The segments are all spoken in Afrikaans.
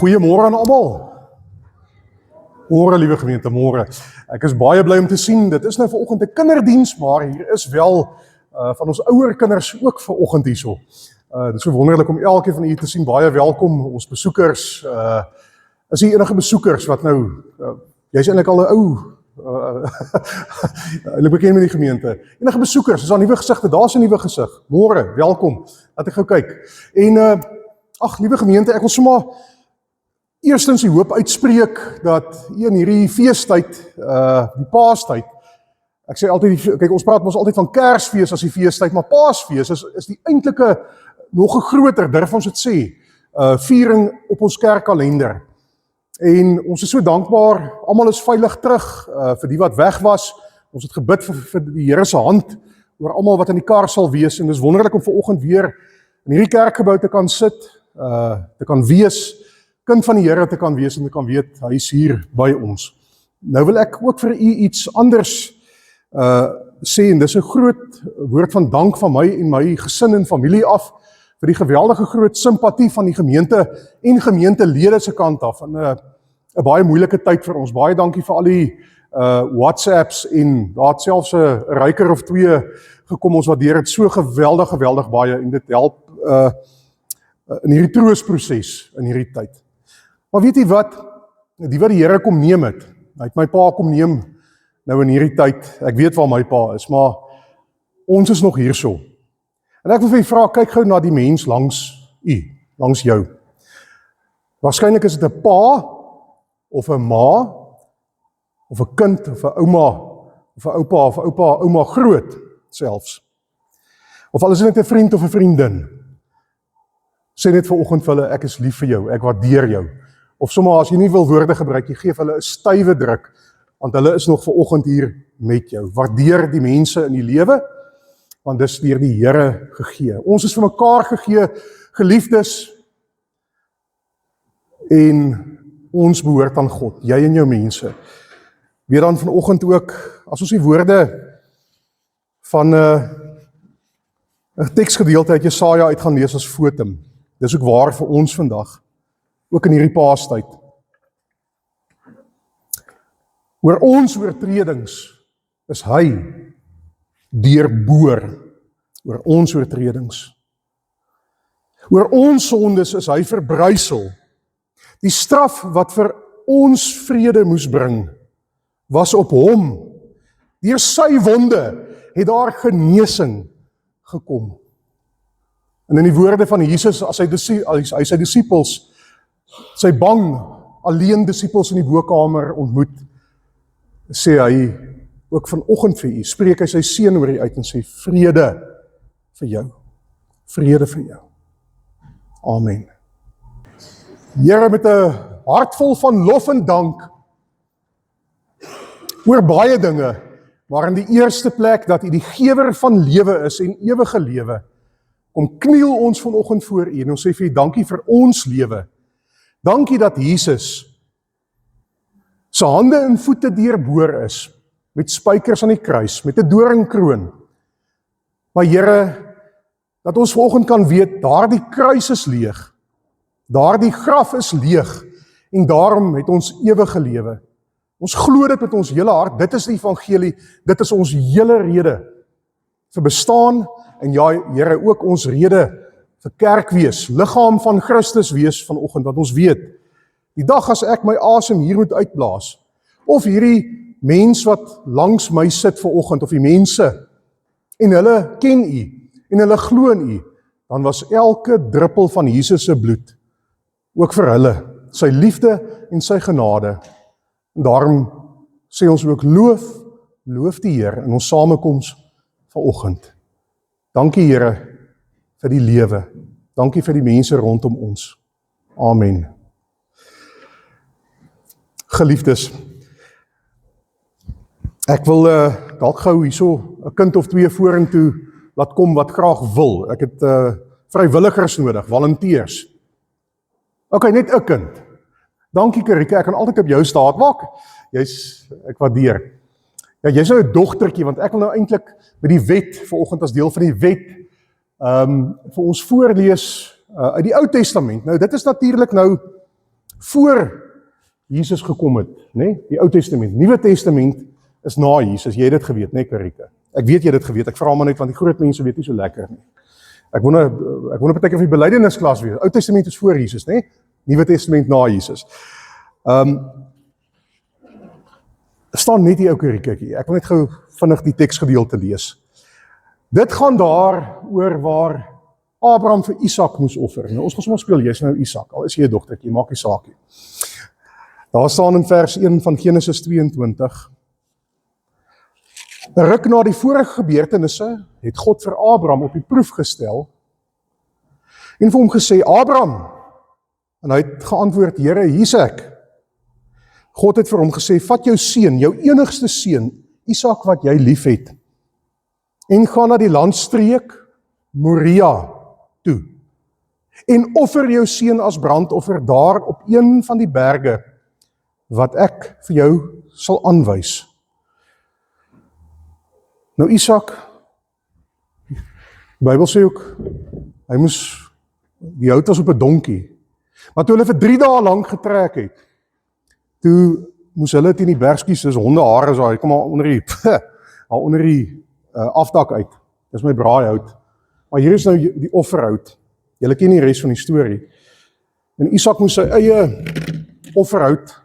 Goeiemôre aan almal. Môre liewe gemeente, môre. Ek is baie bly om te sien, dit is nou vanoggend 'n kinderdiens, maar hier is wel van ons ouer kinders ook vanoggend hierso. Dit is so wonderlik om elkeen van julle te sien, baie welkom, ons besoekers. Is hier enige besoekers wat nou, jy's eintlik al 'n ou, hulle bekend met die gemeente. Enige besoekers, is daar nuwe gesigte, daar's 'n nuwe gesig. Môre, welkom, laat ek gou kyk. En, ag, liewe gemeente, ek wil sommer eerstens die hoop uitspreek dat in hierdie feestyd, die Paastyd, ek sê altyd, kyk ons praat mos altyd van Kersfees as die feestyd, maar Paasfees is die eintlike, nog 'n groter, durf ons dit sê, viering op ons kerkkalender. En ons is so dankbaar, almal is veilig terug, vir die wat weg was, ons het gebid vir die Here se hand, oor almal wat in die kar sal wees, en dis wonderlik om vanoggend weer in hierdie kerkgebou te kan sit, te kan wees, kind van die Here te kan wees en te kan weet, hy is hier by ons. Nou wil ek ook vir u iets anders sê, en dis 'n groot woord van dank van my en my gesin en familie af, vir die geweldige groot simpatie van die gemeente en gemeentelede se kant af, en 'n baie moeilike tyd vir ons. Baie dankie vir al die WhatsApps, en daar het selfs 'n ryker of twee gekom, ons waardeer dit so geweldig baie, en dit help in hierdie troosproses in hierdie tyd. Maar weet jy wat, die Here kom neem het, hy het my pa kom neem nou in hierdie tyd, ek weet waar my pa is, maar ons is nog hierso. En ek wil vir jy vra, kyk gou na die mens langs jou. Waarskynlik is dit 'n pa, of 'n ma, of 'n kind, of 'n ouma, of 'n oupa, of 'n oupa, ouma groot selfs. Of al is dit net 'n vriend of 'n vriendin. Sê net vanoggend vir hulle, ek is lief vir jou, ek waardeer jou. Of sommer as jy nie wil woorde gebruik, jy gee vir hulle 'n stywe druk, want hulle is nog vanoggend hier met jou. Waardeer die mense in die lewe, want dis deur die Here gegee. Ons is vir mekaar gegee, geliefdes, en ons behoort aan God, jy en jou mense. Weer dan vanoggend ook, as ons die woorde van 'n teksgedeelte uit Jesaja uit gaan lees as fotum. Dis ook waar vir ons vandag, ook in hierdie Paastyd. Oor ons oortredings is hy deurboor, oor ons oortredings. Oor ons sondes is hy verbrysel. Die straf wat vir ons vrede moes bring, was op hom. Deur sy wonde het daar genesing gekom. En in die woorde van Jesus, as hy sy disippels, sy bang, alleen disippels in die bokkamer ontmoet, sê hy, ook vanoggend vir u, spreek hy sy seën oor u uit en sê, vrede vir jou. Vrede vir jou. Amen. Here, met 'n hart vol van lof en dank, oor baie dinge, maar in die eerste plek, dat u die gewer van lewe is en ewige lewe, kom kniel ons vanoggend voor u, en ons sê vir u, dankie vir ons lewe. Dankie dat Jesus sy hande en voete deurboor is, met spykers aan die kruis, met 'n doringkroon. Maar Here, dat ons vanoggend kan weet, daardie kruis is leeg, daardie graf is leeg, en daarom het ons ewige lewe. Ons glo dit met ons hele hart, dit is die evangelie, dit is ons hele rede vir bestaan, en ja, Here, ook ons rede vir kerk wees, liggaam van Christus wees vanoggend, wat ons weet, die dag as ek my asem hier moet uitblaas, of hierdie mens wat langs my sit vanoggend, of die mense, en hulle ken u, en hulle glo in u, dan was elke druppel van Jesus se bloed, ook vir hulle, sy liefde en sy genade. En daarom sê ons ook, loof die Here in ons samekoms vanoggend. Dankie Here vir die lewe, dankie vir die mense rondom ons. Amen. Geliefdes, ek wil dalk gou hierso 'n kind of twee vorentoe laat kom wat graag wil. Ek het vrywilligers nodig, volunteers. OK, net 'n kind. Dankie Karika, ek kan altyd op jou staat maak. Ek waardeer. Ja, jy's nou 'n dogtertjie, want ek wil nou eintlik met die wet, vanoggend as deel van die wet, vir ons voorlees uit die Ou Testament. Nou, dit is natuurlik nou voor Jesus gekom het, né? Die Ou Testament. Nuwe Testament is na Jesus. Jy het dit geweet, né, Karike? Ek weet jy het dit geweet. Ek vra maar net want die groot mense weet nie so lekker nie. Ek wou partykeer vir die belydennisklas wees. Ou Testament is voor Jesus, né? Nuwe Testament na Jesus. Staan net die ou Karike. Ek wil net gou vinnig die teksgedeelte lees. Dit gaan daar oor waar Abraham vir Isak moes offer. Nou, ons gaan sommer speel, jy is nou Isak, al is jy 'n dogtertjie, maak nie saak nie. Daar staan in vers 1 van Genesis 22, 'n ruk na die vorige gebeurtenisse, het God vir Abraham op die proef gestel, en vir hom gesê, Abraham, en hy het geantwoord, Here, hier's ek. God het vir hom gesê, vat jou seun, jou enigste seun, Isak wat jy lief het, en gaan na die landstreek Moria toe, en offer jou seun as brandoffer daar op een van die berge, wat ek vir jou sal aanwys. Nou Isak, die Bybel sê ook, hy moes, die hout was op 'n donkie, maar toe hulle vir 3 dae lank getrek het, toe moes hulle teen die bergskies, soos hondehare, so, hy kom maar onder die afdak uit, dis my braaihout, maar hier is nou die offerhout, julle ken die res van die storie, en Isak moes sy eie offerhout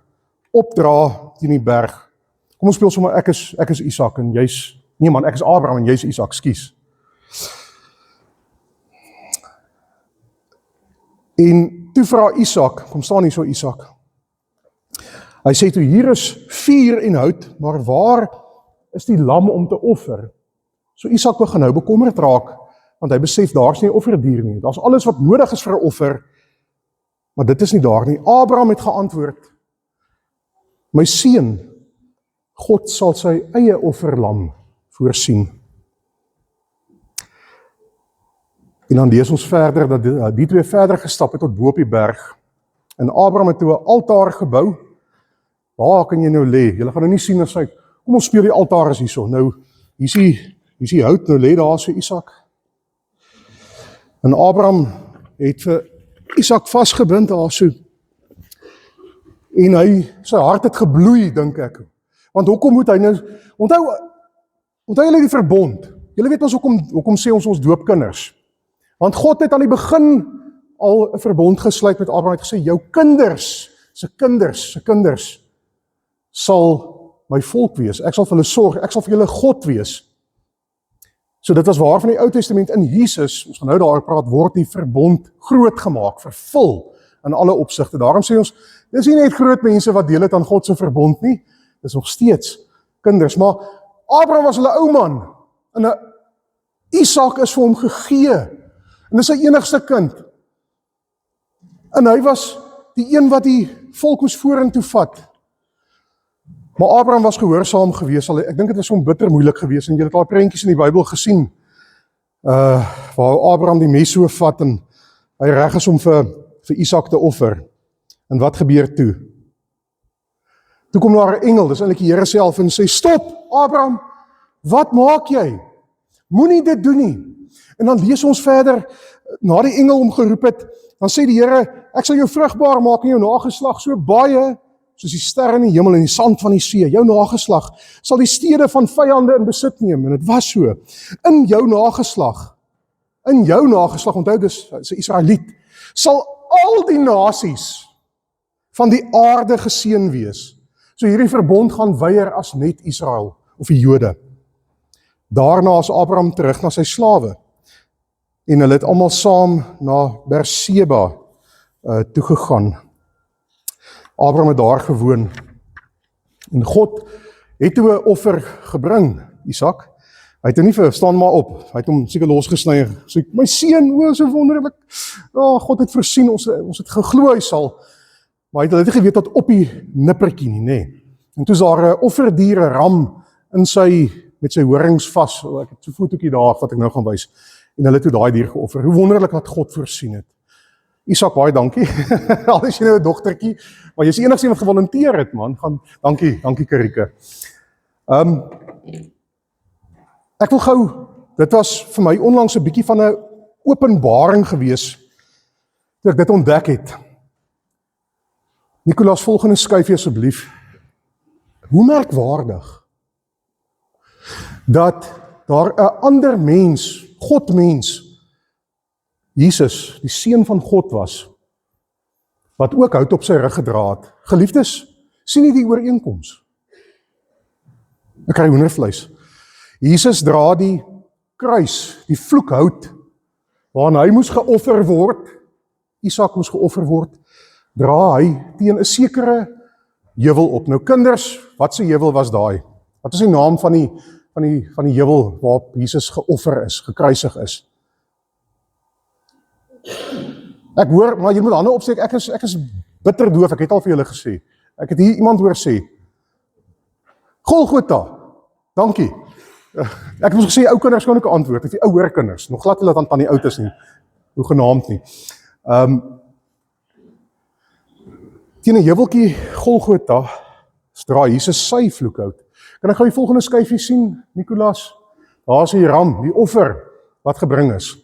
opdra teen die berg. Kom ons speel sommer, ek is Isak en jy's, nee man, ek is Abraham en jy's Isak, skus. En toe vra Isak, kom staan hier so Isak, hy sê toe, hier is vuur en hout, maar waar is die lam om te offer? So Isak begin nou bekommerd raak, want hy besef, daar is nie offerdier nie, daar is alles wat nodig is vir 'n offer, maar dit is nie daar nie. Abraham het geantwoord, my seun, God sal sy eie offerlam voorsien. En dan lees ons verder, dat die twee verder gestap het tot bo op die berg, en Abraham het toe 'n altaar gebou. Waar kan jy nou lê? Julle gaan nou nie sien as hy, kom ons speel die altaar is hierso, nou, hier is die hout, nou lê daar so Isak. En Abraham het vir Isak vasgebind daar so, en sy hart het gebloei, dink ek. Want hoekom moet hy nou, onthou julle die verbond, julle weet ons hoekom sê ons doopkinders, want God het aan die begin al 'n verbond gesluit met Abraham, het gesê, jou kinders, se kinders, sal my volk wees, ek sal vir hulle sorg, ek sal vir julle God wees. So dit was waar van die Ou Testament in Jesus, ons gaan nou daar praat, word die verbond groot gemaak, vervul in alle opsigte. Daarom sê ons, dis nie net groot mense wat deel het aan God se verbond nie, dis nog steeds kinders, maar Abraham was hulle ou man, en Isak is vir hom gegee, en dis sy enigste kind, en hy was die een wat die volk moes vorentoe vat. Maar Abraham was gehoorsaam gewees, ek dink dit was hom bitter moeilik gewees, en jy het al prentjies in die Bybel gesien, waar Abraham die mes so vat, en hy reg is om vir Isak te offer, en wat gebeur toe? Toe kom daar 'n engel, dis eintlik die Here self, en sê, stop, Abraham, wat maak jy? Moenie dit doen nie. En dan lees ons verder, na die engel hom geroep het, dan sê die Here, ek sal jou vrugbaar maak en jou nageslag so baie, soos die sterre in die hemel en die sand van die see, jou nageslag sal die stede van vyande in besit neem, en dit was so, in jou nageslag, onthou dis Israeliet, sal al die nasies van die aarde geseën wees. So hierdie verbond gaan weier as net Israel, of die Jode. Daarna is Abraham terug na sy slawe, en hulle het almal saam na Berseba toegegaan. Abraham het daar gewoon, en God het toe 'n offer gebring, Isak. Hy het nie vir, staan maar op, hy het hom seker losgesny, sê, my seun, so wonderlik, God het voorsien, ons het geglo hy sal, maar hy het nie geweet dat op die nippertjie nie, nee. En toe is daar 'n offerdier, 'n ram, met sy horings vas, ek het so 'n fotootjie daar, wat ek nou gaan wys, en hulle het toe daai dier geoffer, hoe wonderlik dat God voorsien het. Isak, baie dankie, al is jy nou 'n dogtertjie, maar jy is die enigste wat gewolonteer het, man, dankie Karike. Ek wil gou, dit was vir my onlangs 'n bietjie van 'n openbaring gewees, toe ek dit ontdek het. Nicolaas, volgende skyfie asseblief. Hoe merkwaardig dat daar 'n ander mens, Godmens, Jesus, die seun van God was, wat ook hout op sy rug gedra het. Geliefdes, sien nie die ooreenkoms. Ek kry hoendervleis. Jesus dra die kruis, die vloekhout, waarin hy moes geoffer word, Isak moes geoffer word, dra hy teen 'n sekere heuwel op. Nou kinders, wat se heuwel was daai? Wat is die naam van die heuwel waarop Jesus geoffer is, gekruisig is? Ek hoor, maar jy moet hande opsteek, ek is bitter doof, ek het al vir julle gesê. Ek het hier iemand hoor sê, Golgotha, dankie. Ek moes gesê, ou kinders kan ook 'n antwoord, of die ouer kinders, nog glad hulle dan tannie oud is nie, hoe genaamd nie. Teen 'n heuweltjie Golgotha, dra Jesus sy vloekhout. Kan ek gou die volgende skyfie sien, Nicolaas? Daar is die ram, die offer wat gebring is.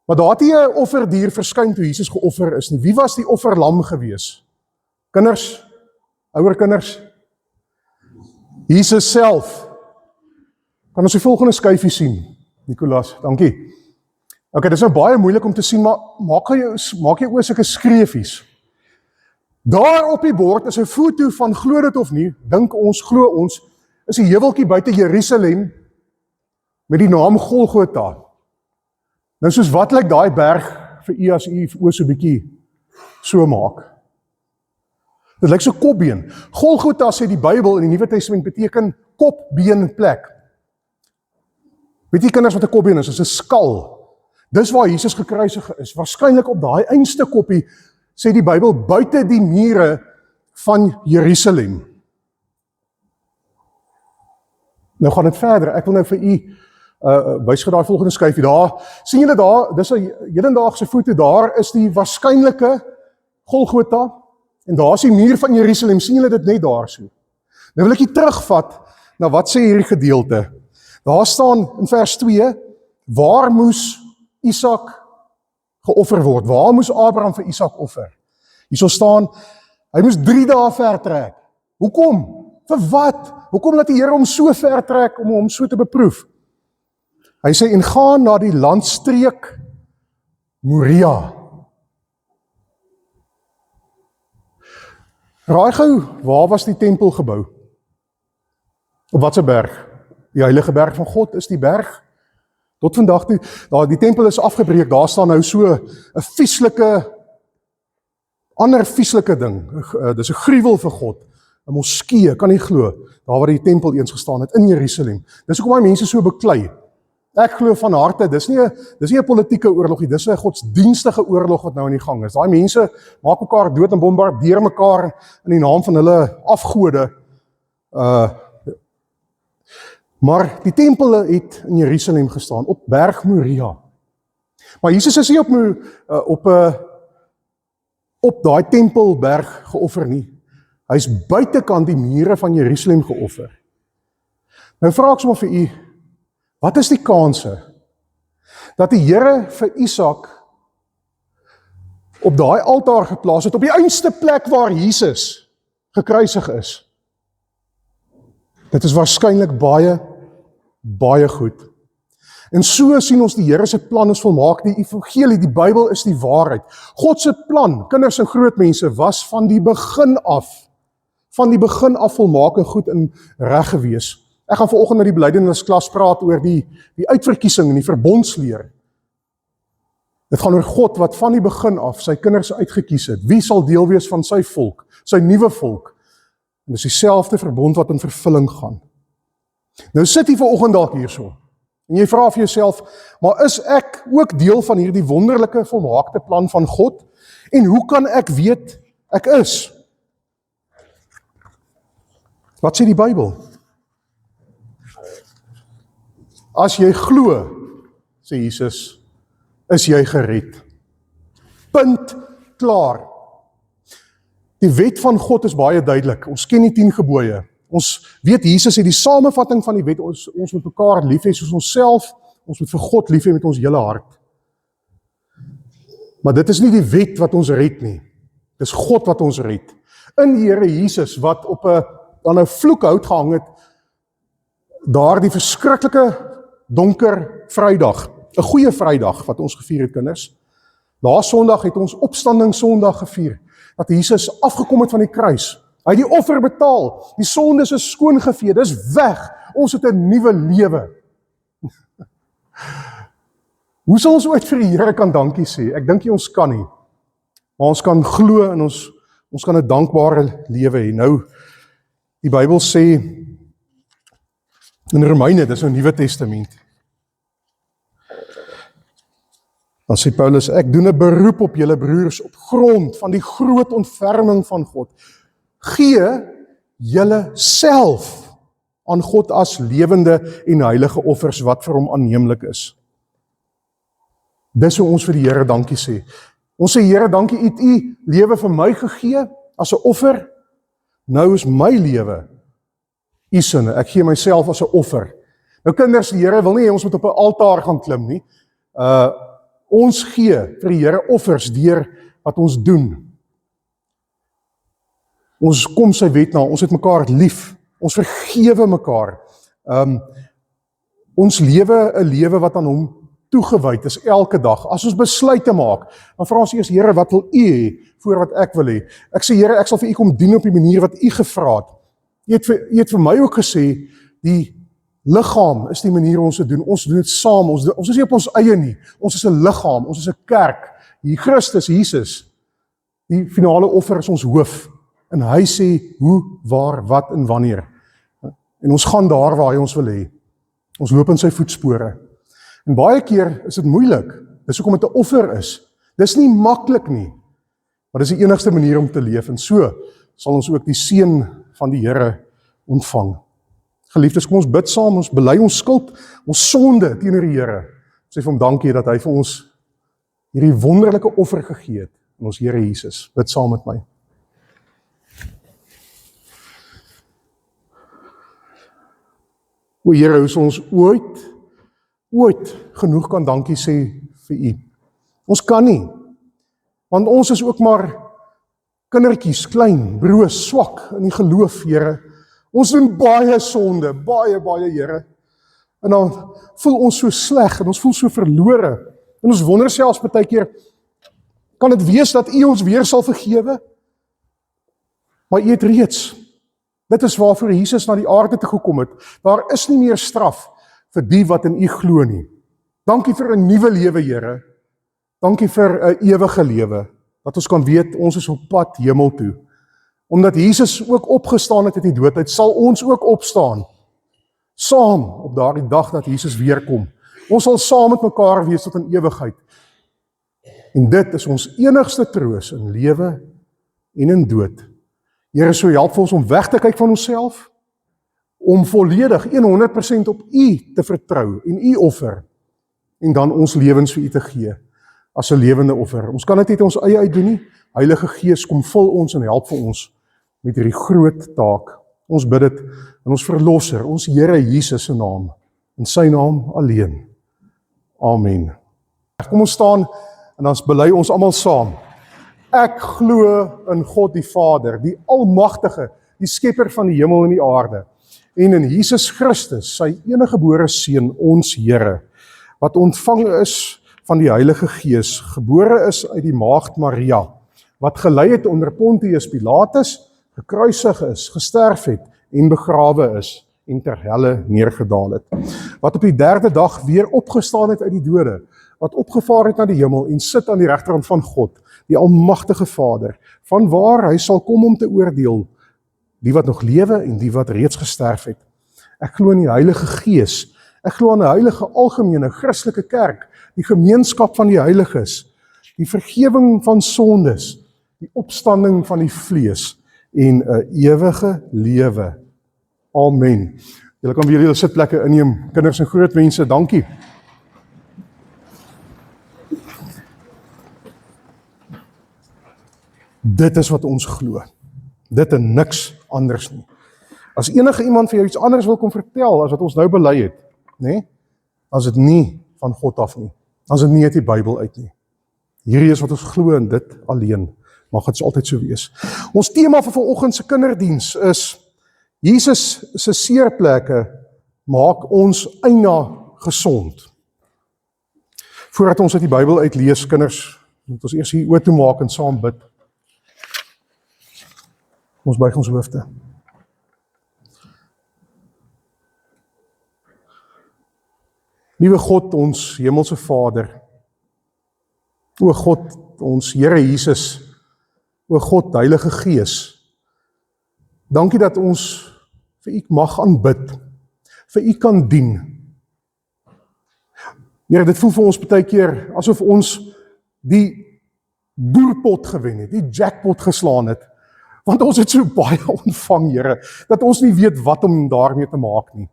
Maar daar het nie 'n offerdier verskyn toe Jesus geoffer is nie. Wie was die offerlam gewees? Kinders, ouer kinders? Jesus self. Kan ons die volgende skyfie sien, Nicolaas? Dankie. Ok, dit is nou baie moeilik om te sien, maar maak jy oor sulke skreefies. Daar op die bord is 'n foto van, glo dit of nie, dink ons, glo ons, is 'n heuweltjie buite Jerusalem met die naam Golgotha. Nou soos wat lyk daai berg vir u as u oor so 'n bietjie so maak? Dit lyk so kopbeen. Golgotha sê die Bybel in die Nuwe Testament beteken kopbeen plek. Weet jy kinders wat 'n kopbeen is? Dit is 'n skal. Dis waar Jesus gekruisig is. Waarskynlik op daai einste koppie sê die Bybel buite die mure van Jerusalem. Nou gaan dit verder. Ek wil nou vir u wys gou daai volgende skyfie. Daar sien julle daar, dis 'n hedendaagse foto, daar is die waarskynlike Golgotha en daar is die muur van Jerusalem. Sien julle dit net daar so? Nou wil ek hier terugvat na wat sê hierdie gedeelte. Daar staan in vers 2, waar moes Isak geoffer word? Waar moes Abraham vir Isak offer? Hierso staan, hy moes 3 dae vertrek. Hoekom? Vir wat? Hoekom laat die Here hom so vertrek om hom so te beproef? Hy sê, en gaan na die landstreek Moria. Raai gou, waar was die tempel gebou? Op watse berg? Die heilige berg van God is die berg. Tot vandag toe, die tempel is afgebreek, daar staan nou so 'n ander vieslike ding. Dis 'n gruwel vir God. 'n Moskee, kan nie glo, daar waar die tempel eens gestaan het in Jerusalem. Dis hoekom baie mense so beklei. Ek glo van harte, dis nie 'n politieke oorlog nie, dis 'n godsdienstige oorlog wat nou in die gang is. Daai mense maak mekaar dood en bombardeer mekaar in die naam van hulle afgode. Maar die tempel het in Jerusalem gestaan, op berg Moria. Maar Jesus is nie op daai tempelberg geoffer nie. Hy is buitekant die mure van Jerusalem geoffer. Nou vra ek sommer vir u, wat is die kanse dat die Here vir Isak op daai altaar geplaas het, op die einste plek waar Jesus gekruisig is? Dit is waarskynlik baie goed. En so sien ons die Here se plan is volmaak, die evangelie, die Bybel is die waarheid. God se plan, kinders en groot mense, was van die begin af volmaak en goed en reg gewees. Ek gaan vanoggend met die belydensklas praat oor die uitverkiesing en die verbondsleer. Dit gaan oor God wat van die begin af sy kinders uitgekies het. Wie sal deel wees van sy volk, sy nuwe volk? En dis dieselfde verbond wat in vervulling gaan. Nou sit jy vanoggend dalk hierso, en jy vra vir jouself, maar is ek ook deel van hierdie wonderlike volmaakte plan van God? En hoe kan ek weet ek is? Wat sê die Bybel? As jy glo, sê Jesus, is jy gered. Punt, klaar. Die wet van God is baie duidelik. Ons ken die 10 gebooie. Ons weet Jesus het die samevatting van die wet, ons moet mekaar lief hê soos onsself, ons moet vir God lief hê met ons hele hart. Maar dit is nie die wet wat ons red nie. Dis God wat ons red. In die Here Jesus, wat op aan 'n vloekhout gehang het, daar die verskriklike donker Vrydag, 'n goeie Vrydag wat ons gevier het, kinders. Laas Sondag het ons opstandingssondag gevier, dat Jesus afgekom het van die kruis. Hy het die offer betaal, die sondes is skoongevee, dis weg, ons het 'n nuwe lewe. Hoe sal ons ooit vir die Here kan dankie sê? Ek dink nie ons kan nie, maar ons kan glo en ons kan 'n dankbare lewe hê. Nou, die Bybel sê in Romeine, dis nou Nuwe Testament, dan sê Paulus, ek doen 'n beroep op julle broers op grond van die groot ontferming van God. Gee julle self aan God as lewende en heilige offers wat vir hom aanneemlik is. Dis hoe ons vir die Here dankie sê. Ons sê, Here, dankie, u het u lewe vir my gegee as 'n offer. Nou is my lewe u sinne. Ek gee myself as 'n offer. Nou kinders, die Here wil nie hê ons moet op 'n altaar gaan klim nie. Ons gee vir die Here offers deur wat ons doen. Ons kom sy wet na, ons het mekaar lief. Ons vergewe mekaar. Ons lewe 'n lewe wat aan hom toegewyd is elke dag. As ons besluite maak, dan vra ons eers, Here, wat wil u hê voor wat ek wil hê? Ek sê, Here, ek sal vir u kom dien op die manier wat u gevra het. U het vir my ook gesê, die liggaam is die manier ons dit doen. Ons doen dit saam. Ons is nie op ons eie nie. Ons is 'n liggaam, ons is 'n kerk. Die Christus Jesus, die finale offer is ons hoof. En hy sê hoe, waar, wat en wanneer. En ons gaan daar waar hy ons wil hê. Ons loop in sy voetspore. En baie keer is dit moeilik. Dis hoekom dit 'n offer is. Dis nie maklik nie. Maar dis die enigste manier om te leef. En so sal ons ook die seën van die Here ontvang. Geliefdes, kom ons bid saam, ons bely ons skuld, ons sonde teenoor die Here. Ons sê vir hom dankie dat hy vir ons hierdie wonderlike offer gegee het. En ons Here Jesus, bid saam met my. O Here, hoe sal ons ooit genoeg kan dankie sê vir u. Ons kan nie, want ons is ook maar kindertjies, klein, broos, swak in die geloof, Here. Ons doen baie sonde, baie, Here. En dan voel ons so sleg en ons voel so verlore. En ons wonder selfs baie keer, kan dit wees dat u ons weer sal vergewe? Maar u het reeds. Dit is waarvoor Jesus na die aarde toe gekom het. Daar is nie meer straf vir die wat in u glo nie. Dankie vir 'n nuwe lewe, Here. Dankie vir 'n ewige lewe, dat ons kan weet, ons is op pad hemel toe. Omdat Jesus ook opgestaan het uit die dood uit, sal ons ook opstaan. Saam op daardie dag dat Jesus weer kom. Ons sal saam met mekaar wees tot in ewigheid. En dit is ons enigste troos in lewe en in dood. Here, so help vir ons om weg te kyk van onsself, om volledig 100% op u te vertrou en u offer, en dan ons lewens vir u te gee, as 'n lewende offer. Ons kan dit nie ons eie uitdoen nie. Heilige Gees, kom vul ons en help vir ons met hierdie groot taak. Ons bid dit in ons verlosser, ons Here Jesus se naam, in sy naam alleen. Amen. Kom ons staan en dan bely ons almal saam. Ek glo in God die Vader, die Almagtige, die Skepper van die hemel en die aarde, en in Jesus Christus, sy eniggebore Seun, ons Here, wat ontvang is van die Heilige Gees, gebore is uit die maagd Maria, wat gelei het onder Pontius Pilatus, gekruisig is, gesterf het en begrawe is en ter helle neergedaal het. Wat op die 3de dag weer opgestaan het uit die dode, wat opgevaar het na die hemel en sit aan die regterhand van God, die Almagtige Vader, vanwaar hy sal kom om te oordeel, die wat nog lewe en die wat reeds gesterf het. Ek glo in die Heilige Gees, ek glo aan 'n heilige algemene Christelike kerk, die gemeenskap van die heiliges, die vergewing van sondes, die opstanding van die vlees en 'n ewige lewe. Amen. Julle kan weer julle sitplekke inneem, kinders en groot mense, dankie. Dit is wat ons glo. Dit en niks anders nie. As enige iemand vir jou iets anders wil kom vertel as wat ons nou bely het, nê? As dit nie van God af nie. As dit nie uit die Bybel uit nie. Hierdie is wat ons glo en dit alleen. Mag dit altyd so wees. Ons tema vir vanoggend se kinderdiens is Jesus se seerplekke maak ons eina gesond. Voordat ons uit die Bybel uitlees, kinders, moet ons eers hier oë toe maak en saam bid. Ons buig ons hoofde. Liewe God, ons hemelse Vader, o God, ons Here Jesus, o God, Heilige Gees, dankie dat ons vir U mag aanbid, vir U kan dien. Here, dit voel vir ons baie keer asof ons die boerpot gewen het, die jackpot geslaan het, want ons het so baie ontvang, Here, dat ons nie weet wat om daarmee te maak nie.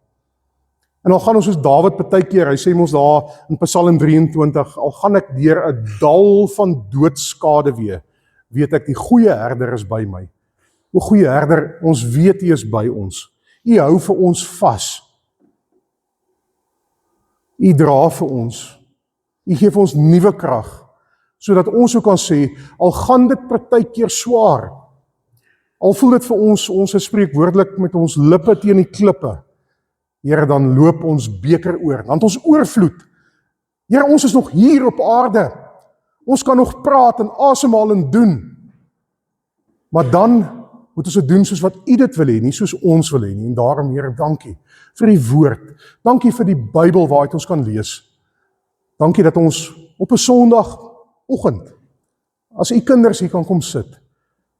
En al gaan ons soos Dawid baie keer, hy sê ons daar in Psalm 23, al gaan ek deur 'n dal van doodskade weet ek die goeie herder is by my. O goeie herder, ons weet U is by ons. U hou vir ons vas. U dra vir ons. U gee vir ons nuwe krag, sodat ons ook kan sê, al gaan dit partykeer swaar, al voel dit vir ons is spreekwoordelik met ons lippe teen die klippe, Here, dan loop ons beker oor, want ons oorvloed. Here, ons is nog hier op aarde. Ons kan nog praat en asemhaal en doen. Maar dan moet ons dit doen soos wat U dit wil hê, nie soos ons wil hê nie. En daarom, Here, dankie vir die woord. Dankie vir die Bybel waaruit ons kan lees. Dankie dat ons op 'n Sondagoggend, as U kinders hier kan kom sit,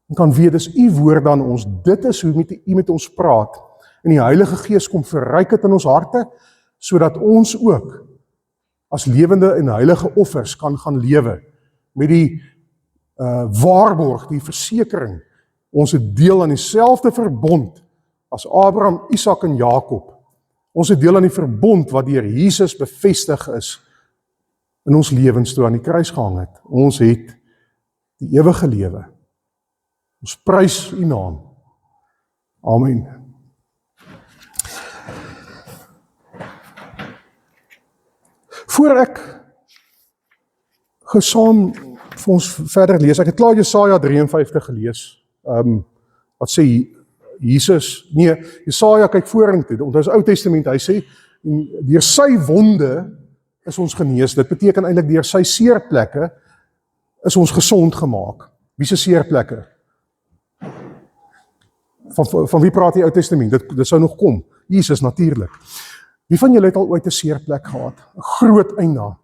en kan weet, dis U woord aan ons. Dit is hoe U met ons praat. En die Heilige Gees kom verryk dit in ons harte, sodat ons ook as lewende en heilige offers kan gaan lewe, met die waarborg, die versekering, ons het deel aan dieselfde verbond, as Abraham, Isak en Jakob. Ons het deel aan die verbond, wat deur Jesus bevestig is, in ons lewens toe aan die kruis gehang het. Ons het die ewige lewe. Ons prys U naam. Amen. Voor ek gesaam vir ons verder lees, ek het klaar Jesaja 53 gelees, wat sê Jesaja kyk vorentoe, onthou is Ou Testament, hy sê, deur sy wonde is ons genees, dit beteken eintlik deur sy seerplekke is ons gesond gemaak. Wie se seerplekke? Van wie praat die Ou Testament? Dit sou nog kom, Jesus natuurlik. Wie van julle het al ooit 'n seerplek gehad? 'n Groot eina.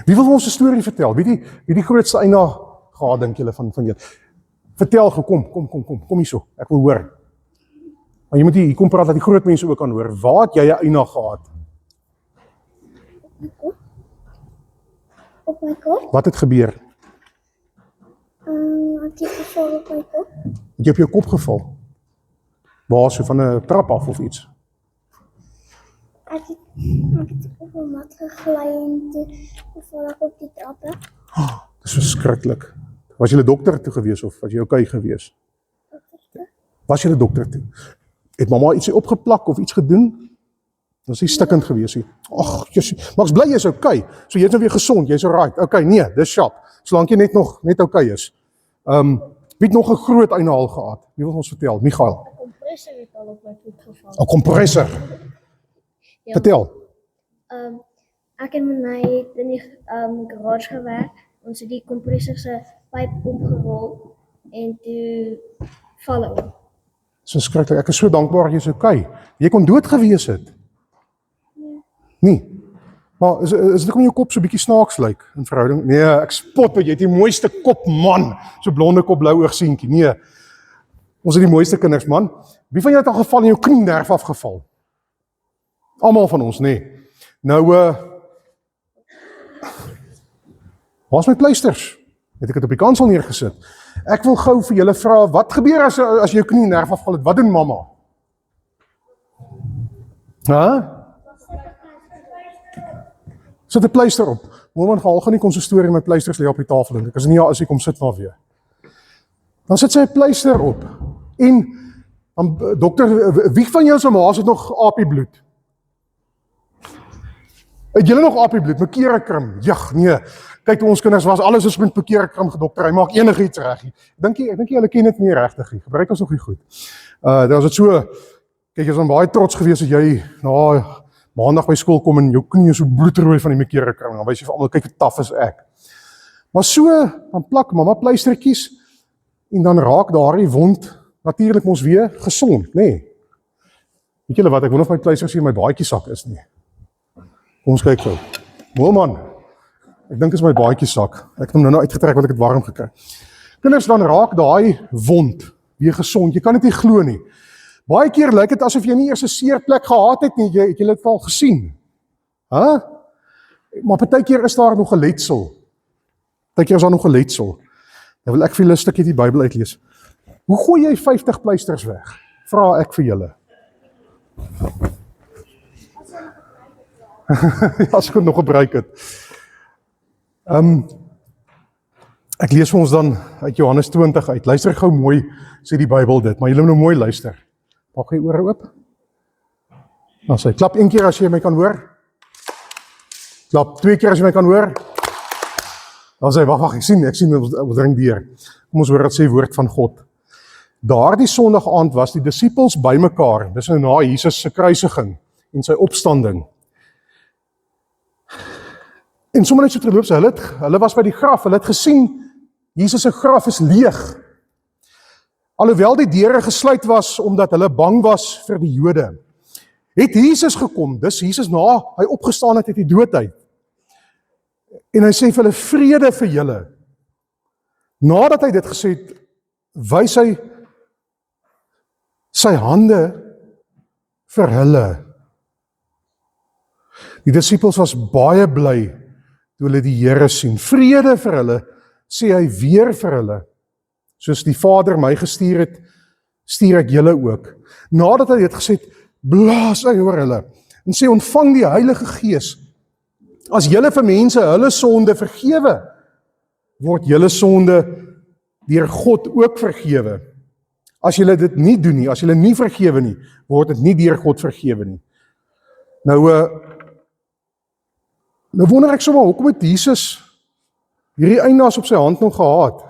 Wie wil ons 'n storie vertel? Wie die grootste eina gehad, dink julle van julle? Vertel, kom hierso, ek wil hoor. Maar jy moet hier kom praat dat die groot mense ook kan hoor. Waar het jy 'n eina gehad? Op my kop. Wat het gebeur? Ek het geval op my kop. Het jy op jou kop geval? Waar, so van 'n trap af of iets? Ek het op 'n mat gegly en toe val ek op die trappe. Dis verskriklik. Was jy 'n dokter toe gewees of was jy okay gewees? Was jy 'n dokter toe? Het mamma iets opgeplak of iets gedoen? Was hy stikkend gewees hier? Ag, Jesus, maar ek's bly jy's okay. So jy's nou weer gesond, jy's alright. Okay, nee, dis sharp. Solank jy net okay is. Wie het nog 'n groot eina al gehad? Wie wil ons vertel? Michael. 'n Kompressor het al op my voet geval. 'n Kompressor. Ja. Vertel. Ek en my het in die garage gewerk. Ons het die kompressor se pyp opgerol en toe val hy. Dis verskriklik. Ek is so dankbaar jy's okay. Jy kon dood gewees het. Nee. Maar is dit kom jou kop so bietjie snaaks lyk in verhouding? Nee, ek spot met jy het die mooiste kop, man. So blonde kop, blou oog seentjie. Nee. Ons het die mooiste kinders, man. Wie van julle het al geval en jou knienerf afgeval? Almal van ons, nee. Nou waar's my pleisters? Het ek dit op die kansel neergesit? Ek wil gou vir julle vra, wat gebeur as jou knienerf afval het? Wat doen mamma? Sit 'n pleister op. Moman gaan nie kon so storie met pleisters lê op die tafel dink ek. As nie as ek kom sit maar weer. Dan sit sy 'n pleister op. En dokter, wie van julle se ma's het nog apiebloed? Het julle nog apiebloed, mekerekrum? Jag, nee. Kyk toe ons kinders was, alles is met mekerekrum gedokter, hy maak enigiets reg. Ek dink julle ken dit nie regtig nie, gebruik ons nog nie goed. Daar was dit so, kyk, jy is dan baie trots gewees as jy na maandag by skool kom en jou knie is so bloedrooi van die mekerekrum, dan wys jy vir almal, kyk hoe taaf is ek. Maar so, dan plak mamma pleistertjies, en dan raak daardie wond natuurlik mos weer gesond, nê? Nee. Weet julle wat, ek wil of my pleisters hier in my baadjiesak is nie. Kom ons kyk gou. Mooi man, ek dink is my baadjiesak. Ek het hom nou uitgetrek want ek het warm gekry. Kinders, dan raak daai wond weer gesond. Jy kan dit nie glo nie. Baie keer lyk dit asof jy nie eers 'n seerplek gehad het nie. Het jy dit al gesien? Huh? Maar partykeer is daar nog 'n letsel. Partykeer is daar nog 'n letsel. Nou wil ek vir julle 'n stukkie die Bybel uitlees. Hoe gooi jy 50 pleisters weg? Vra ek vir julle. As ek het nog gebruik het. Ek lees vir ons dan uit Johannes 20 uit. Luister gou mooi, sê die Bybel dit, maar julle moet nou mooi luister. Maak jy ore oop? Nou sê, klap 1 keer as jy my kan hoor. Klap 2 keer as jy my kan hoor. Dan sê, wag, ek sien, ons dring deur. Kom ons hoor wat sê woord van God. Daardie Sondag aand was die disippels bymekaar, dis nou na Jesus se kruisiging en sy opstanding. En sommer net so terloops, hulle was by die graf, hulle het gesien, Jesus se graf is leeg. Alhoewel die deure gesluit was, omdat hulle bang was vir die Jode, het Jesus gekom, dis Jesus na hy opgestaan het uit die dood uit. En hy sê vir hulle, vrede vir julle. Nadat hy dit gesê het, wys hy sy hande vir hulle. Die disippels was baie bly toe hulle die Here sien. Vrede vir hulle, sê hy weer vir hulle. Soos die Vader my gestuur het, stuur ek julle ook. Nadat hy dit gesê het, blaas hy oor hulle en sê, ontvang die Heilige Gees. As julle vir mense hulle sonde vergewe, word julle sonde deur God ook vergewe. As julle dit nie doen nie, as julle nie vergewe nie, word dit nie deur God vergewe nie. Nou wonder ek sommer, hoekom het Jesus hierdie eienaars op sy hand nog gehad?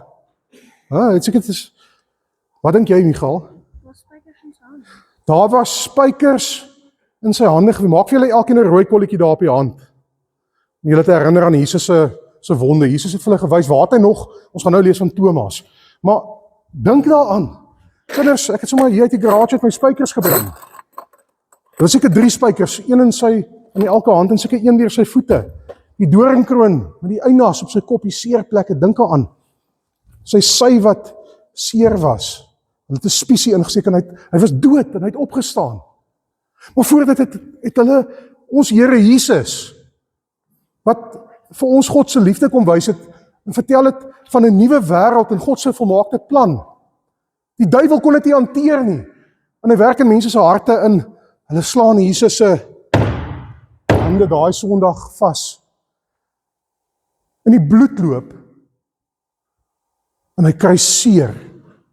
Het seker dit is, wat dink jy, Michael? Daar was spykers in sy hande gewees. Maak vir julle elkeen 'n rooi kolletjie daar op die hand. Om julle te herinner aan Jesus se wonde. Jesus het vir hulle gewys, waar het hy nog? Ons gaan nou lees van Thomas. Maar dink daaraan. Kinders, ek het sommer hier uit die garage uit my spykers gebring. Dit was seker 3 spykers, een in elke hand en seker een deur sy voete. Die doringkroon met die eienaars op sy kop, die seerplekke, dink daaraan. Sy sy wat seer was. Hulle het 'n spiesie ingesteek en hy was dood en hy het opgestaan. Maar voordat het hulle ons Here Jesus, wat vir ons God se liefde kom wys het, en vertel het van 'n nuwe wêreld en God se volmaakte plan. Die duiwel kon dit nie hanteer nie. En hy werk in mense se harte in. Hulle slaan Jesus se hande daai Sondag vas. In die bloed loop. En hy kry seer.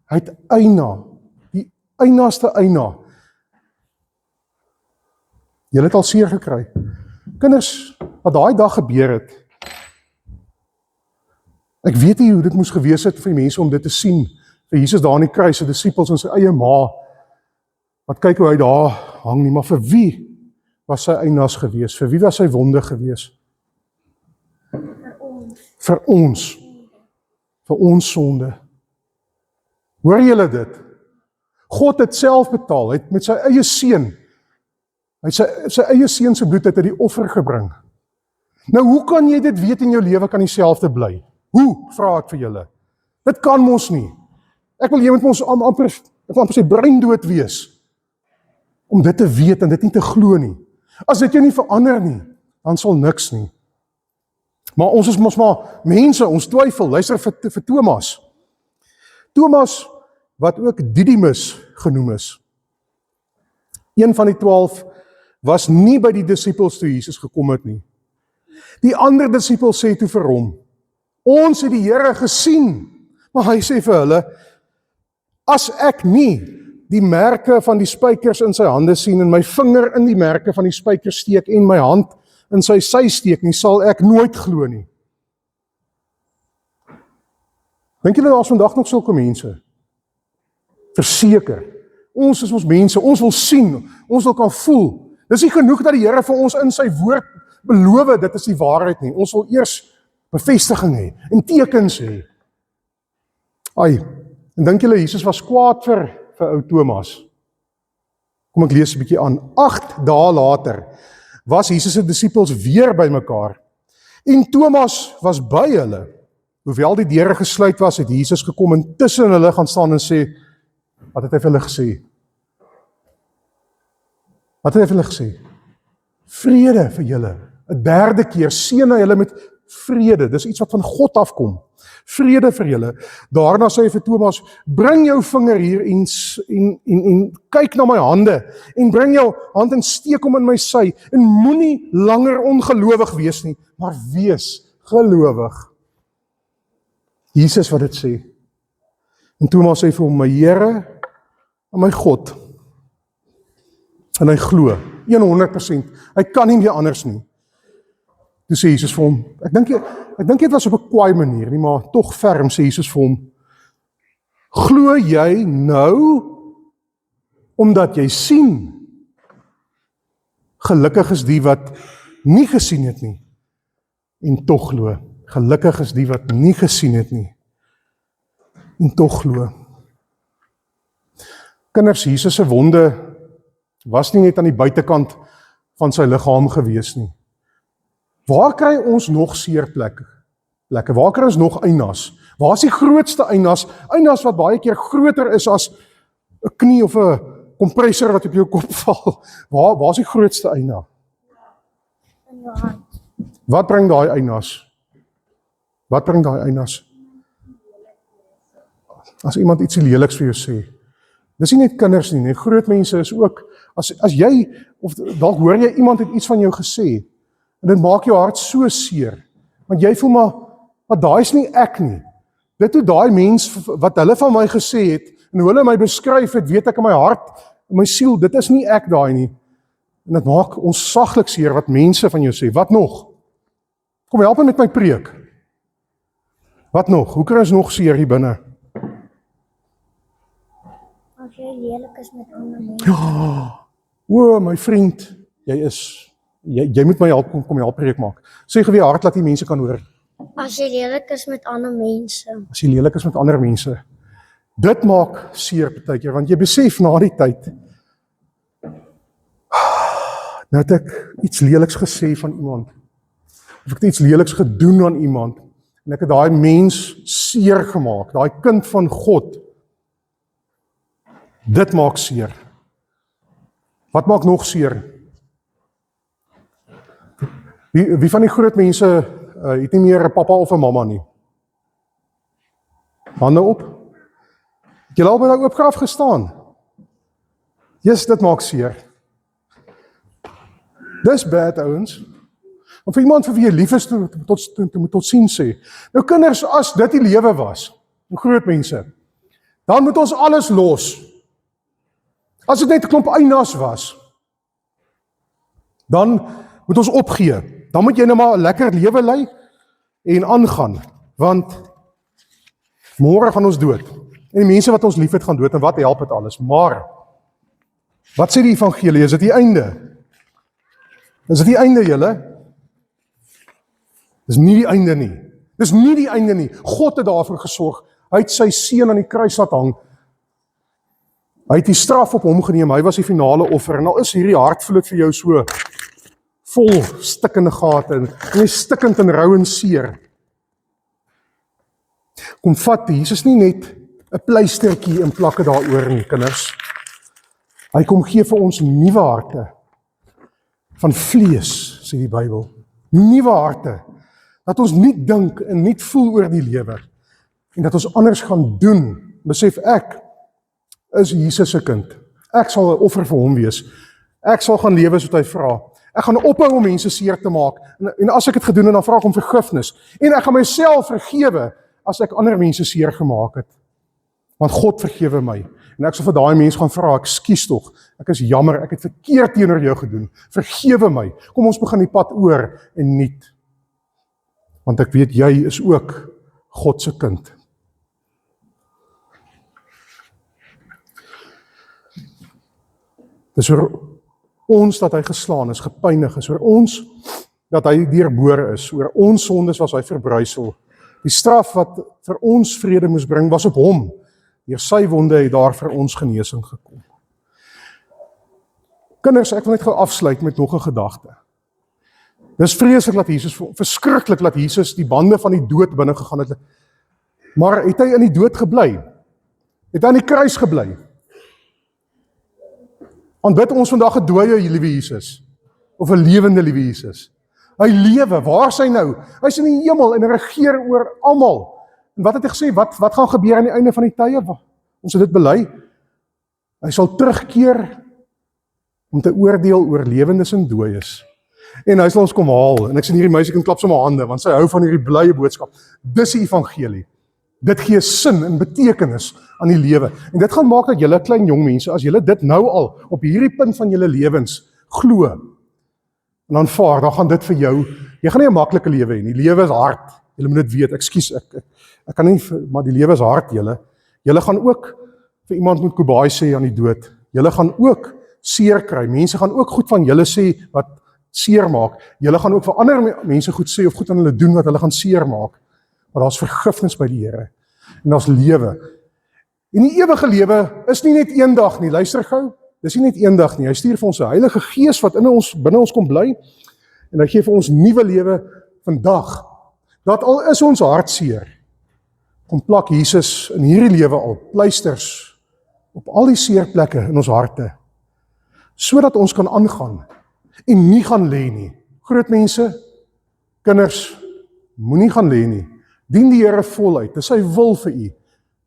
Hy het eina. Die einaaste eina. Julle het al seer gekry. Kinders, wat daai dag gebeur het, ek weet nie hoe dit moes gewees het vir die mense om dit te sien, vir Jesus daar in die kruis, sy disippels en sy eie ma, wat kyk hoe hy daar hang nie, maar vir wie was sy eienaars gewees? Vir wie was sy wonde gewees? Vir ons. Vir ons sonde. Hoor julle dit? God het self betaal, hy het met sy eie seun, hy het sy eie seun se bloed uit die offer gebring. Nou hoe kan jy dit weet in jou lewe kan dieselfde bly? Hoe, vra ek vir julle? Dit kan mos nie. Ek wil jy met ons amper sy brein dood wees, om dit te weet en dit nie te glo nie. As dit jou nie verander nie, dan sal niks nie. Maar ons is mos maar mense, ons twyfel, luister vir Thomas. Thomas, wat ook Didymus genoem is. Een van die 12 was nie by die disippels toe Jesus gekom het nie. Die ander disippels sê toe vir hom, ons het die Here gesien, maar hy sê vir hulle, as ek nie die merke van die spykers in sy hande sien en my vinger in die merke van die spykers steek en my hand in sy sy steek nie, sal ek nooit glo nie. Dink julle daar is vandag nog sulke mense? Verseker, ons is ons mense, ons wil sien, ons wil kan voel. Dis nie genoeg dat die Here vir ons in sy woord beloof dit is die waarheid nie. Ons wil eers bevestiging hê en tekens hê. En dink julle Jesus was kwaad vir ou Thomas? Kom ek lees 'n bietjie aan. 8 dae later was Jesus se disippels weer bymekaar en Thomas was by hulle. Hoewel die deure gesluit was, het Jesus gekom en tussen hulle gaan staan en sê, wat het hy vir hulle gesê? Wat het hy vir hulle gesê? Vrede vir julle. 'n derde keer seën hy hulle met vrede. Dis iets wat van God afkom. Vrede vir julle. Daarna sê hy vir Thomas, bring jou vinger hier en kyk na my hande en bring jou hand en steek hom in my sy en moenie langer ongelowig wees nie, maar wees gelowig. Jesus wat dit sê. En Thomas sê vir hom, my Here en my God. En hy glo 100%. Hy kan nie meer anders nie. Toe sê Jesus vir hom, ek dink dit was op 'n kwaai manier nie, maar tog ferm sê Jesus vir hom, glo jy nou omdat jy sien? Gelukkig is die wat nie gesien het nie en tog glo. Gelukkig is die wat nie gesien het nie en tog glo. Kinders, Jesus se wonde was nie net aan die buitekant van sy liggaam gewees nie. Waar kry ons nog seerplekke? Waar kry ons nog einas? Waar is die grootste einas? Einas wat baie keer groter is as 'n knie of 'n kompressor wat op jou kop val. Waar is die grootste eina? In jou hand. Wat bring daai einas? Wat bring daai einas? As iemand iets leliks vir jou sê. Dis nie net kinders nie, groot mense is ook, as jy, of dalk hoor jy iemand het iets van jou gesê, en dit maak jou hart so seer, want jy voel maar daai is nie ek nie. Dit hoe daai mens, wat hulle van my gesê het, en hoe hulle my beskryf het, weet ek in my hart, in my siel, dit is nie ek daai nie. En dit maak ons saglik seer wat mense van jou sê. Wat nog? Kom help my met my preek. Wat nog? Hoe kry ons nog seer hier binne? As jy lelik is met ander mense. Ja, o my vriend, jy moet my help, kom help preek maak. Sê geweer hard laat die mense kan hoor. As jy lelik is met ander mense. As jy lelik is met ander mense. Dit maak seer partykeer, want jy besef na die tyd, nou het ek iets leliks gesê van iemand, of ek het iets leliks gedoen aan iemand, en ek het daai mens seer gemaak, daai kind van God. Dit maak seer. Wat maak nog seer? Wie van die groot mense het nie meer 'n pappa of 'n mamma nie? Hande op. Het julle al by daai oopgraf gestaan? Yes, dit maak seer. Dis bad, ouens. Om vir iemand vir wie jy lief is, tot sien sê. Nou kinders, as dit die lewe was, groot mense, dan moet ons alles los. As dit net 'n klomp einas was, dan moet ons opgee. Dan moet jy nou maar 'n lekker lewe lei en aangaan, want môre gaan ons dood. En die mense wat ons lief het gaan dood, en wat help dit alles? Maar, wat sê die evangelie? Is dit die einde? Is dit die einde, julle? Dis nie die einde nie. Dis nie die einde nie. God het daarvoor gesorg. Hy het sy seun aan die kruis laat hang. Hy het die straf op hom geneem. Hy was die finale offer. En nou is hierdie hart, voel dit vir jou so vol stikkende gate en jy stikkend en rou en seer. Kom vat, Jesus nie net 'n pleistertjie en plakke daaroor nie, kinders. Hy kom gee vir ons nuwe harte van vlees, sê die Bybel. Nuwe harte, dat ons nie dink en nie voel oor die lewe, en dat ons anders gaan doen. Besef ek is Jesus se kind. Ek sal 'n offer vir hom wees. Ek sal gaan lewe soos hy vra. Ek gaan ophou om mense seer te maak, en as ek het gedoen, dan vra ek om vergifnis, en ek gaan myself vergewe, as ek ander mense seer gemaak het. Want God vergewe my, En ek sal vir daai mens gaan vra, ekskuus tog, ek is jammer, ek het verkeerd teenoor jou gedoen, vergewe my, kom ons begin die pad oor en nuut. Want ek weet, jy is ook God se kind. Dis oor ons dat hy geslaan is, gepynig is, oor ons dat hy deurboor is, oor ons sondes was hy verbrysel. Die straf wat vir ons vrede moes bring, was op hom. Deur sy wonde het daar vir ons genesing gekom. Kinders, ek wil net gou afsluit met nog 'n gedagte. Dis vreeslik dat Jesus, verskriklik dat Jesus die bande van die dood binne gegaan het. Maar het hy in die dood gebly? Het hy aan die kruis gebly? Aanbid ons vandag 'n dooie liewe Jesus? Of 'n lewende liewe Jesus? Hy lewe, waar is hy nou? Hy's in die hemel en hy regeer oor almal. En wat het hy gesê? Wat gaan gebeur aan die einde van die tye? Ons het dit bely. Hy sal terugkeer om te oordeel oor lewendes en dooies. En hy sal ons kom haal. En ek sien hierdie meisie kan klap sommer hande, want sy hou van hierdie blye boodskap. Dis die evangelie. Dit gee sin en betekenis aan die lewe. En dit gaan maak dat julle klein jong mense, as julle dit nou al op hierdie punt van julle lewens glo en aanvaar, dan gaan dit vir jou, jy gaan nie 'n maklike lewe hê nie. Die lewe is hard. Julle moet dit weet. Ekskuus, ek kan nie, maar die lewe is hard, julle. Julle gaan ook vir iemand moet kobaai sê aan die dood. Julle gaan ook seer kry. Mense gaan ook goed van julle sê wat seer maak. Julle gaan ook vir ander mense goed sê of goed aan hulle doen wat hulle gaan seer maak. Maar daar's vergifnis by die Here. En daar's lewe. En die ewige lewe is nie net eendag nie. Luister gou. Dis nie net eendag nie. Hy stuur vir ons 'n Heilige Gees wat binne ons kom bly en hy gee vir ons nuwe lewe vandag. Dat al is ons hartseer, kom plak Jesus in hierdie lewe al pleisters op al die seerplekke in ons harte, sodat ons kan aangaan en nie gaan lê nie. Groot mense, kinders, moenie gaan lê nie. Dien die Here voluit. Dis sy wil vir u.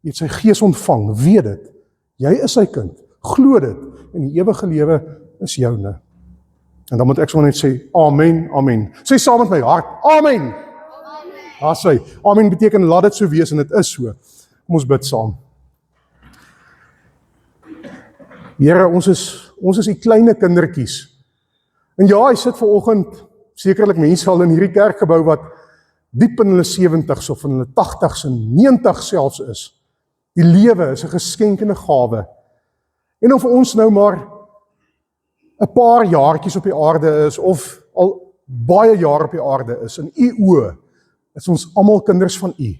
Jy het sy Gees ontvang, weet dit. Jy is sy kind. Glo dit en die ewige lewe is joune. En dan moet ek sommer net sê amen, amen. Sê saam met my hart, amen. Daar sê, amen beteken laat dit so wees en dit is so. Kom ons bid saam. Here, ons is die kleine kindertjies. En ja, hy sit vanoggend sekerlik mense al in hierdie kerkgebou wat diep in hulle 70s of in hulle 80s en 90 selfs is. Die lewe is 'n geskenk en 'n gawe. En of ons nou maar 'n paar jaartjies op die aarde is of al baie jaar op die aarde is, in u oë is ons almal kinders van u.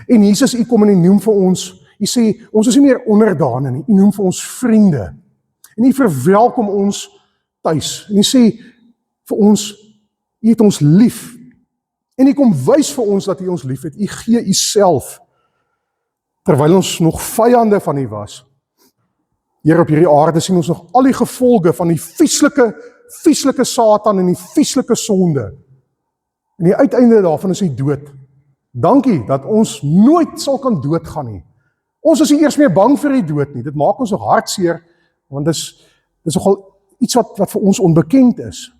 En Jesus, u kom en u noem vir ons, u sê, ons is nie meer onderdane nie, u noem vir ons vriende. En u verwelkom ons tuis. En u sê vir ons, u het ons lief. En u kom wys vir ons dat u ons lief het. U gee u self, terwyl ons nog vyande van u was. Hier op hierdie aarde sien ons nog al die gevolge van die vieslike Satan en die vieslike sonde. En die uiteinde daarvan is die dood. Dankie dat ons nooit sal kan doodgaan nie. Ons is nie eers meer bang vir die dood nie. Dit maak ons nog hartseer, want dis nogal iets wat vir ons onbekend is.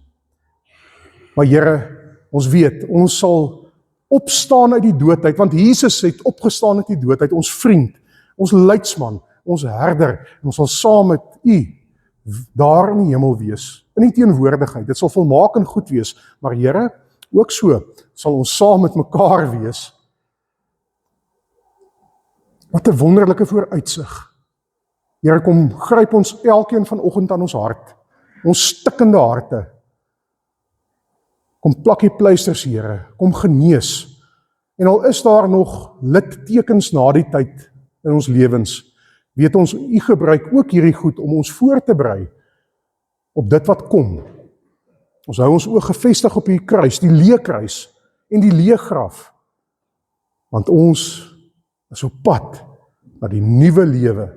Maar Here, ons weet, ons sal opstaan uit die doodheid, want Jesus het opgestaan uit die doodheid, ons vriend, ons leidsman, ons herder, en ons sal saam met u daar in die hemel wees, in die teenwoordigheid. Dit sal volmaak en goed wees, maar Here, ook so sal ons saam met mekaar wees. Wat 'n wonderlike vooruitsig. Here, kom gryp ons elkeen vanoggend aan ons hart, ons stikkende harte. Kom plak die pleisters, Here, kom genees. En al is daar nog littekens na die tyd in ons lewens, weet ons, u gebruik ook hierdie goed om ons voor te berei op dit wat kom. Ons hou ons oog gefestig op die kruis, die leë kruis en die leë graf. Want ons is op pad na die nuwe lewe.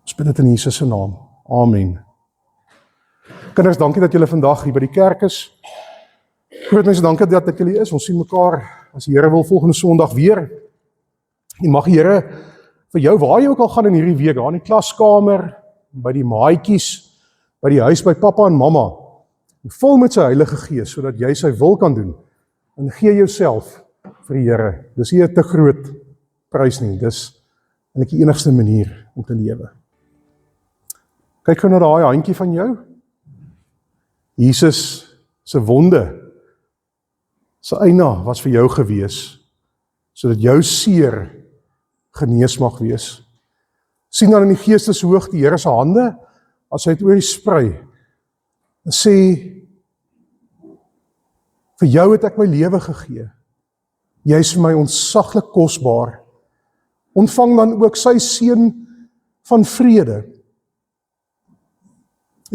Ons bid dit in Jesus se naam. Amen. Kinders, dankie dat julle vandag hier by die kerk is. Groot mense, dankie dat julle is. Ons sien mekaar, as die Here wil, volgende Sondag weer. En mag die Here vir jou, waar jy ook al gaan in hierdie week, daar in die klaskamer, by die maatjies, by die huis by pappa en mamma, vul met sy Heilige Gees, sodat jy sy wil kan doen, en gee jouself vir die Here. Dis nie 'n te groot prys nie, dis en die enigste manier om te lewe. Kyk gou na daai handjie van jou. Jesus se wonde, sy eina was vir jou gewees, sodat jou seer genees mag wees. Sien dan in die geesteshoog die Here se hande, as hy het oor die sprei, en sê, vir jou het ek my lewe gegee, jy is vir my ontsaglik kosbaar, ontvang dan ook sy seën van vrede,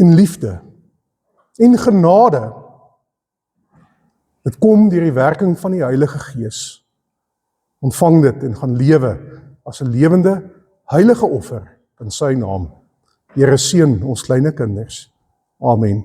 en liefde, en genade. Dit kom deur die werking van die Heilige Gees. Ontvang dit en gaan lewe as 'n lewende, heilige offer in sy naam. Here seën ons kleine kinders. Amen.